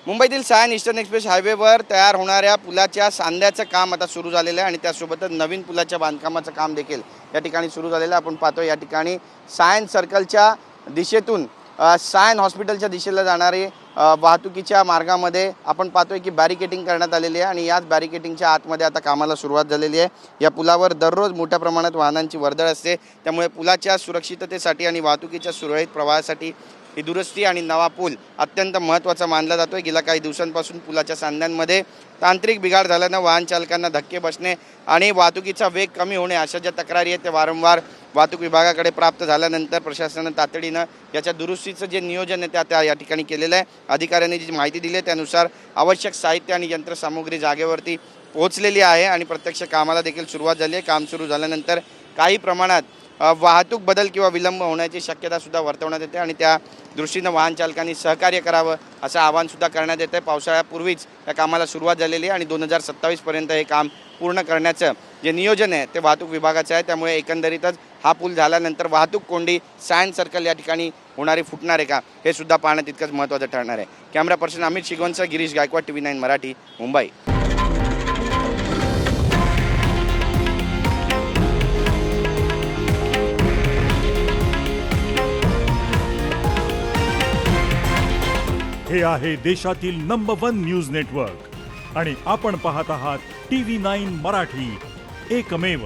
मुंबईतील Sion eastern express हायवेवर तयार होणाऱ्या पुलाच्या सांध्याचं काम आता सुरू झालेलं आहे आणि त्यासोबतच नवीन पुलाच्या बांधकामाचं काम देखील या ठिकाणी सुरू झालेलं आहे। आपण पाहतो या ठिकाणी सायन सर्कलच्या दिशेतून सायन हॉस्पिटलच्या दिशेला जाणारे वाहतुकीच्या मार्गामध्ये आपण पाहतोय की बॅरिकेटिंग करण्यात आलेली आहे आणि याच बॅरिकेटिंगच्या आतमध्ये आता कामाला सुरुवात झालेली आहे। या पुलावर दररोज मोठ्या प्रमाणात वाहनांची वर्दळ असते, त्यामुळे पुलाच्या सुरक्षिततेसाठी आणि वाहतुकीच्या सुरळीत प्रवाहासाठी ही दुरुस्ती आणि नवा पूल अत्यंत महत्त्वाचा मानला जातोय। गेल्या काही दिवसांपासून पुलाच्या सांध्यांमध्ये तांत्रिक बिघाड झाल्यानं वाहन चालकांना धक्के बसणे आणि वाहतुकीचा वेग कमी होणे अशा ज्या तक्रारी आहेत ते वारंवार वाहतूक विभागाकडे प्राप्त झाल्यानंतर प्रशासनाने तातडीनं याच्या दुरुस्तीचं जे नियोजन आहे त्या या ठिकाणी केलेलं आहे। अधिकाऱ्यांनी जी माहिती दिली त्यानुसार आवश्यक साहित्य आणि यंत्रसामुग्री जागेवरती पोहोचलेली आहे आणि प्रत्यक्ष कामाला देखील सुरुवात झाली आहे। काम सुरू झाल्यानंतर काही प्रमाणात वाहतूक बदल किंवा विलंब होण्याची शक्यता सुद्धा वर्तवण्यात येते आणि त्या दृष्टीनं वाहन चालकांनी सहकार्य करावं असं आवाहन सुद्धा करण्यात येतं। पावसाळ्यापूर्वीच या कामाला सुरुवात झालेली आहे आणि 2027 पर्यंत हे काम पूर्ण करण्याचं जे नियोजन आहे ते वाहतूक विभागाचं आहे। त्यामुळे एकंदरीतच हा पूल झाल्यानंतर वाहतूक कोंडी सायन सर्कल या ठिकाणी होणारी फुटणार आहे का हे सुद्धा पाहणं तितकंच महत्त्वाचं ठरणार आहे। कॅमेरा पर्सन अमित शिगवणसह गिरीश गायकवाड, TV9 मराठी, मुंबई। हे आहे देशातील नंबर 1 न्यूज नेटवर्क आणि आपण पाहत आहात TV9 मराठी, एकमेव।